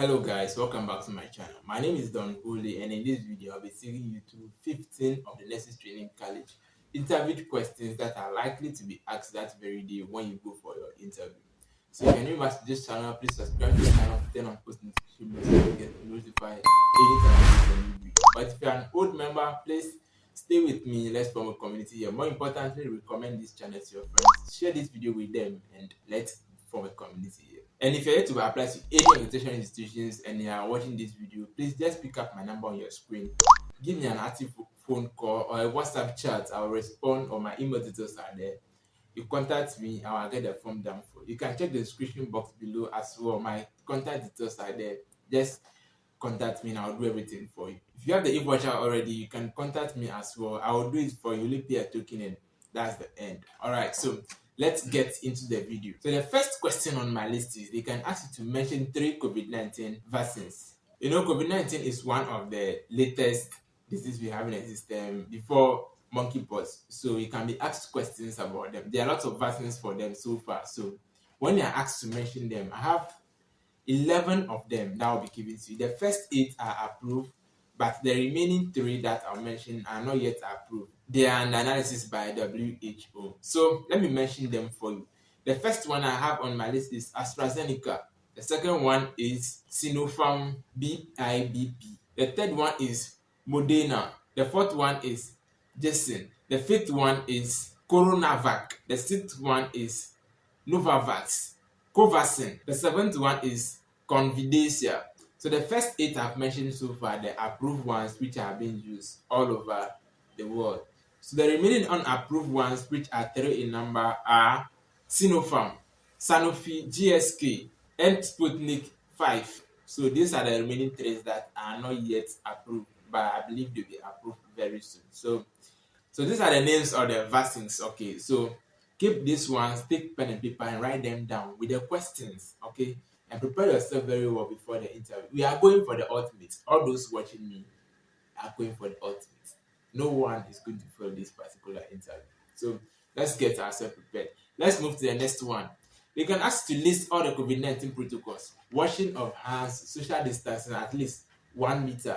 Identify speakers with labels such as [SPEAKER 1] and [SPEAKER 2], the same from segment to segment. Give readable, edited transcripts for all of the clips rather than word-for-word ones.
[SPEAKER 1] Hello guys, welcome back to my channel. My name is Don Ule, and in this video I'll be taking you through 15 of the Nurses Training College interview questions that are likely to be asked that very day when you go for your interview. So if you're new to this channel, please subscribe to the channel, turn on post notification bell so you get notified anytime I post a new video. But if you're an old member, please stay with me. Let's form a community here. More importantly, recommend this channel to your friends. Share this video with them and let's form a community here. And if you're here to apply to any of the tertiary institutions and you are watching this video, please just pick up my number on your screen. Give me an active phone call or a WhatsApp chat. I'll respond, or my email details are there. You contact me, I will get the form done for you. You can check the description box below as well. My contact details are there. Just contact me and I'll do everything for you. If you have the e-voucher already, you can contact me as well. I will do it for you. Only pay a token and that's the end. Alright, so let's get into the video. So the first question on my list is they can ask you to mention 3 COVID-19 vaccines. You know, COVID-19 is one of the latest diseases we have in the system before monkeypox. So you can be asked questions about them. There are lots of vaccines for them so far. So when you are asked to mention them, I have 11 of them that will be given to you. The first 8 are approved, but the remaining 3 that I'll mention are not yet approved. They are under analysis by WHO. So let me mention them for you. The first one I have on my list is AstraZeneca. The second one is Sinopharm BIBP. The third one is Moderna. The fourth one is Janssen. The fifth one is Coronavac. The sixth one is Novavax. Covaxin. The seventh one is Convidacia. So the first 8 I've mentioned so far, the approved ones which are being used all over the world. So the remaining unapproved ones, which are 3 in number, are Sinopharm, Sanofi, GSK, and Sputnik 5. So these are the remaining 3 that are not yet approved, but I believe they'll be approved very soon. So these are the names of the vaccines. Okay, so keep these ones, take pen and paper and write them down with the questions, okay? And prepare yourself very well before the interview. We are going for the ultimate. All those watching me are going for the ultimate. No one is going to fail this particular interview. So let's get ourselves prepared. Let's move to the next one. They can ask to list all the COVID-19 protocols. Washing of hands, social distancing at least 1 meter.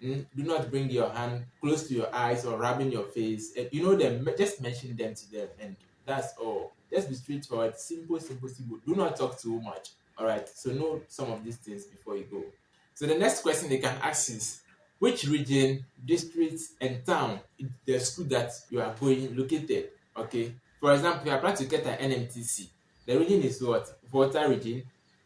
[SPEAKER 1] Do not bring your hand close to your eyes or rubbing your face. You know them, just mention them to them and that's all. Just be straightforward, simple. Do not talk too much. Alright, so know some of these things before you go. So the next question they can ask is, which region, district, and town is the school that you are going located? Okay. For example, if you apply to Keta NMTC, the region is what? Volta region.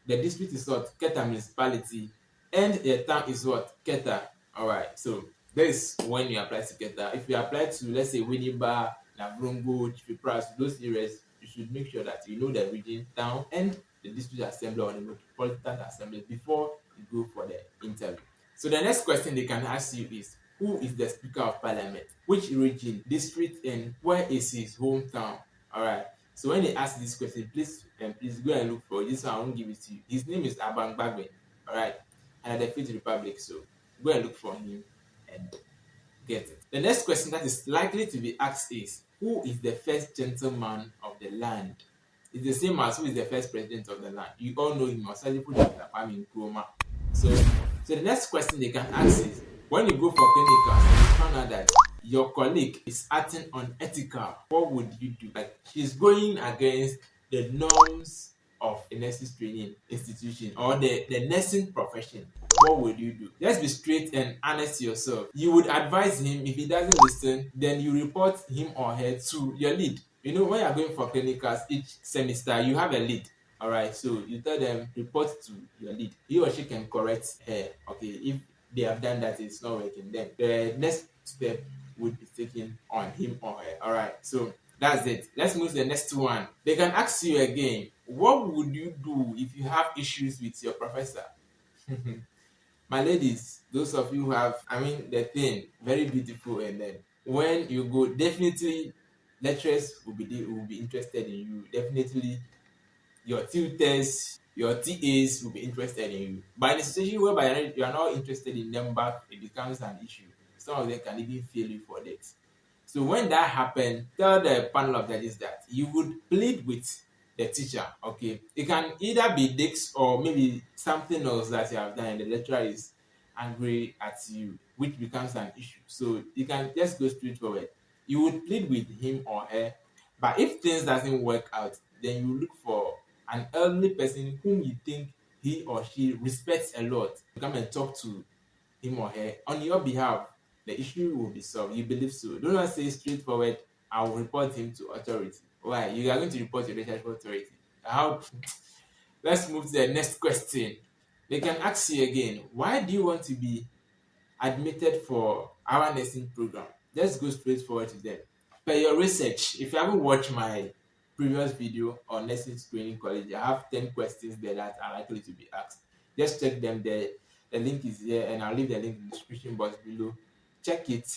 [SPEAKER 1] The district is what? Keta municipality. And the town is what? Keta. Alright, so that is when you apply to Keta. If you apply to, let's say, Winneba, Navrongo, Chipras, those areas, you should make sure that you know the region, town, and the district assembly or the metropolitan assembly before you go for the interview. So the next question they can ask you is, who is the Speaker of Parliament? Which region, district, and where is his hometown? Alright. So when they ask this question, please go and look for it. This one I won't give it to you. His name is Abangbagbe. Alright. And the Fifth Republic. So go and look for him and get it. The next question that is likely to be asked is, who is the first gentleman of the land? It's the same as who is the first president of the land. You all know him, So the next question they can ask is, when you go for clinicals and you find out that your colleague is acting unethical, what would you do? Like, she's going against the norms of a nursing training institution or the nursing profession. What would you do? Just be straight and honest to yourself. You would advise him. If he doesn't listen, then you report him or her to your lead. You know, when you're going for clinicals each semester, you have a lead. Alright, so you tell them, report to your lead. He or she can correct her. Okay, if they have done that, it's not working, then the next step would be taken on him or her. Alright, so that's it. Let's move to the next one. They can ask you again, what would you do if you have issues with your professor? My ladies, those of you who have, the thing, very beautiful, and then when you go, definitely lecturers will be interested in you. Definitely your tutors, your TAs will be interested in you. But in a situation whereby you are not interested in them back, it becomes an issue. Some of them can even fail you for that. So when that happens, tell the panel of judges that you would plead with the teacher. Okay, it can either be this or maybe something else that you have done, and the lecturer is angry at you, which becomes an issue. So you can just go straight forward. You would plead with him or her, but if things doesn't work out, then you look for an elderly person whom you think he or she respects a lot. You come and talk to him or her on your behalf. The issue will be solved. You believe so. Do not say straightforward, I will report him to authority. Why? You are going to report your relationship to authority. How? Let's move to the next question. They can ask you again, why do you want to be admitted for our nursing program? Let's go straight forward to them. Per your research, if you haven't watched my previous video on nursing screening college, I have 10 questions there that are likely to be asked. Just check them there. The link is here, and I'll leave the link in the description box below. Check it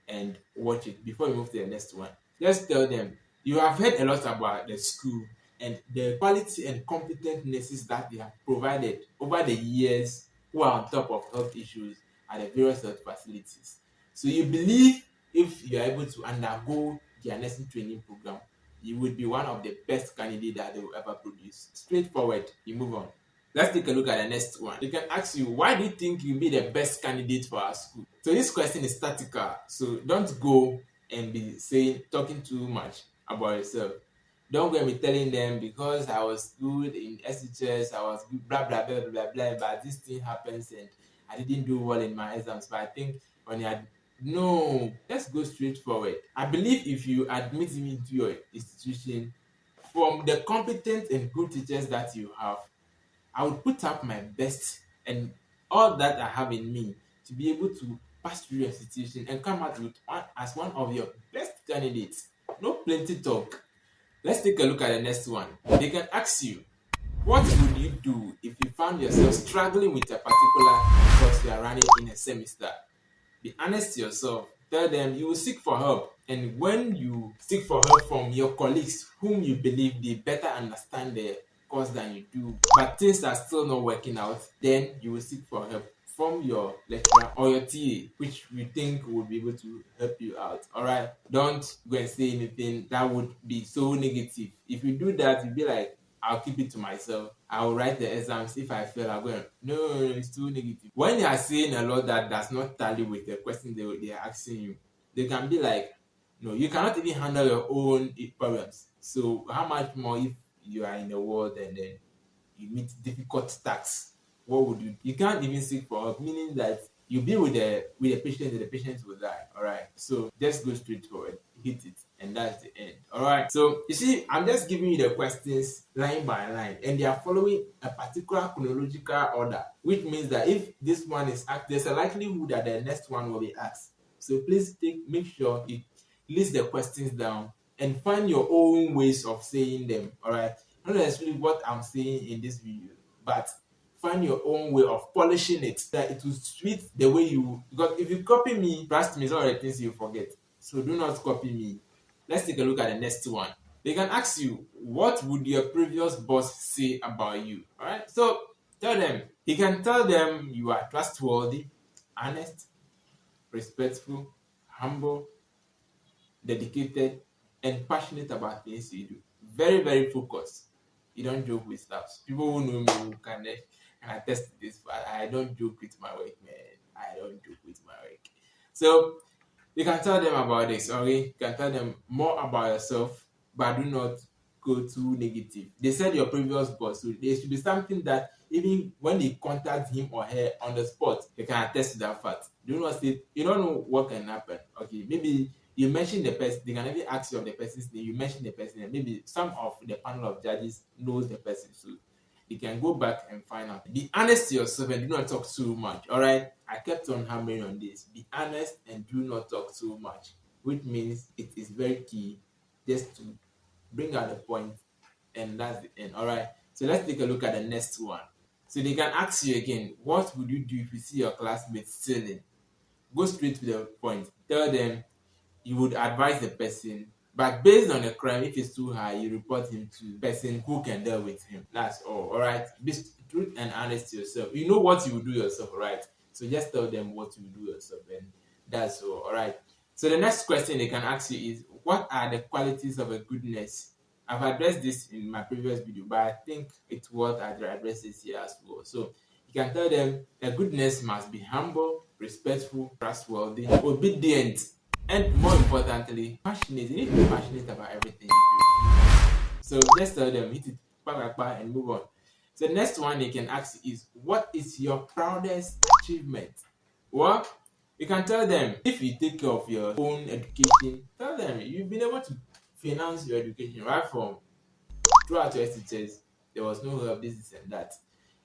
[SPEAKER 1] and watch it before we move to the next one. Just tell them you have heard a lot about the school and the quality and competent nurses that they have provided over the years who are on top of health issues at the various health facilities. So you believe if you are able to undergo their nursing training program, you would be one of the best candidates that they will ever produce. Straightforward, you move on. Let's take a look at the next one. They can ask you, why do you think you'll be the best candidate for our school? So this question is tactical. So don't go and be talking too much about yourself. Don't go and be telling them because I was good in SHS, I was good, blah, blah, blah, blah, blah, but this thing happens and I didn't do well in my exams. But I think when you had, no, let's go straight forward. I believe if you admit me into your institution, from the competent and good teachers that you have, I would put up my best and all that I have in me to be able to pass through your institution and come out with as one of your best candidates. No plenty talk. Let's take a look at the next one. They can ask you, what would you do if you found yourself struggling with a particular course you are running in a semester? Be honest to yourself. Tell them you will seek for help. And when you seek for help from your colleagues whom you believe they better understand the course than you do, but things are still not working out, then you will seek for help from your lecturer or your TA, which you think will be able to help you out. All right, don't go and say anything that would be so negative. If you do that, you'll be like, I'll keep it to myself. I'll write the exams. If I fail, I'll go and, no, it's too negative. When you are saying a lot that does not tally with the question they are asking you, they can be like, no, you cannot even handle your own problems. So how much more if you are in the world and then you meet difficult tasks? What would you do? You can't even seek for help, meaning that you be with the patient and the patient will die. All right, so just go straight forward, hit it, and that's the end. All right, so you see, I'm just giving you the questions line by line, and they are following a particular chronological order, which means that if this one is asked, there's a likelihood that the next one will be asked. So please make sure you list the questions down and find your own ways of saying them. All right, not necessarily what I'm saying in this video, but find your own way of polishing it that it will fit the way you, because if you copy me, trust me, it's all the things you forget. So do not copy me. Let's take a look at the next one. They can ask you, what would your previous boss say about you? All right, so tell them. You can tell them you are trustworthy, honest, respectful, humble, dedicated, and passionate about things you do. Very, very focused. You don't joke with stuff. People who know me who can attest to this, but I don't joke with my work, man. I don't joke with my work. So you can tell them about this, okay? You can tell them more about yourself, but do not go too negative. They said your previous boss, so there should be something that even when they contact him or her on the spot, they can attest to that fact. Do not say, you don't know what can happen. Okay, maybe you mention the person, they can even ask you of the person's name, you mention the person, and maybe some of the panel of judges knows the person, so you can go back and find out. Be honest to yourself and do not talk too much. All right, I kept on hammering on this. Be honest and do not talk too much, which means it is very key just to bring out the point, and that's the end. All right, so let's take a look at the next one. So they can ask you again, what would you do if you see your classmates stealing? Go straight to the point. Tell them you would advise the person, but based on the crime, if it's too high, you report him to the person who can deal with him. That's all right? Be truth and honest to yourself. You know what you will do yourself, right? So just tell them what you will do yourself, and that's all right? So the next question they can ask you is, what are the qualities of a good nurse? I've addressed this in my previous video, but I think it's worth address this here as well. So you can tell them the goodness must be humble, respectful, trustworthy, obedient, and more importantly, passionate. You need to be passionate about everything you do. So just tell them, hit it, and move on. So the next one they can ask is, what is your proudest achievement? Well, you can tell them, if you take care of your own education, tell them you've been able to finance your education right from throughout your SHS. There was no help, this and that.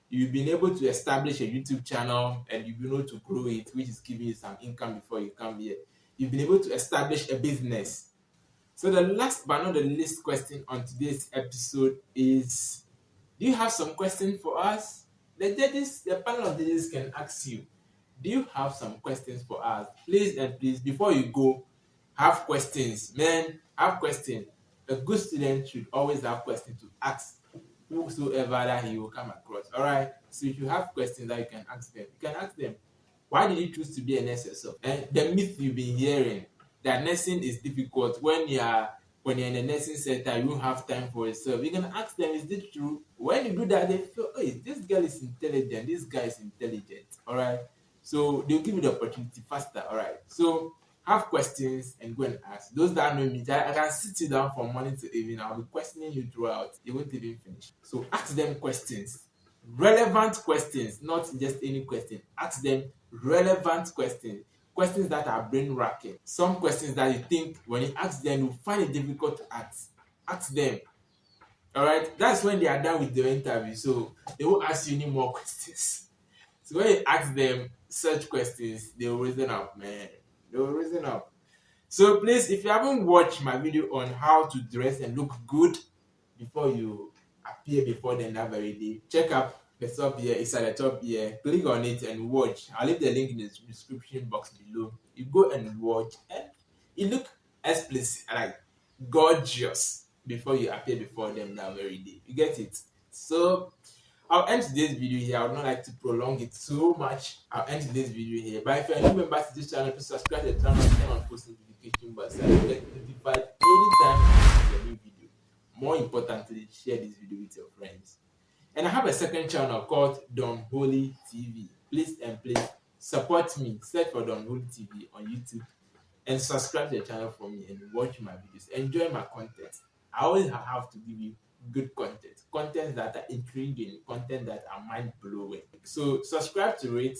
[SPEAKER 1] You've been able to establish a YouTube channel and you've been able to grow it, which is giving you some income before you come here. You've been able to establish a business. So the last but not the least question on today's episode is, do you have some questions for us? The judges, the panel of judges can ask you, do you have some questions for us? Please and please, before you go, have questions. Man, have questions. A good student should always have questions to ask whosoever that he will come across. All right. So if you have questions that you can ask them, you can ask them, why did you choose to be a nurse yourself? And the myth you've been hearing that nursing is difficult, when you're in a nursing center, you don't have time for yourself. You can ask them, is this true? When you do that, they feel, hey, this girl is intelligent, this guy is intelligent. All right. So they'll give you the opportunity faster. All right. So have questions and go and ask. Those that know me, I can sit you down from morning to evening. I'll be questioning you throughout. You won't even finish. So ask them questions. Relevant questions, not just any question. Ask them relevant questions. Questions that are brain racking. Some questions that you think when you ask them, you find it difficult to ask. Ask them. All right. That's when they are done with their interview. So they won't ask you any more questions. So when you ask them such questions, they will reason up, man. They will reason up. So please, if you haven't watched my video on how to dress and look good before you appear before them that very day, check up the top here. It's at the top here. Click on it and watch. I'll leave the link in the description box below. You go and watch, and you look explicit, like gorgeous, before you appear before them that very day. You get it? So I'll end today's video here. I would not like to prolong it so much. I'll end today's video here. But if you're a new member to this channel, please subscribe to the channel and turn on post notification bell so you get notified anytime I make a new video. More importantly, share this video with your friends. And I have a second channel called Don Holy TV. Please and please support me. Search for Don Holy TV on YouTube and subscribe to the channel for me and watch my videos. Enjoy my content. I always have to give you good content that are intriguing, content that are mind blowing. So subscribe to it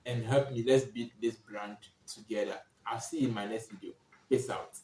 [SPEAKER 1] and help me. Let's build this brand together. I'll see you in my next video. Peace out.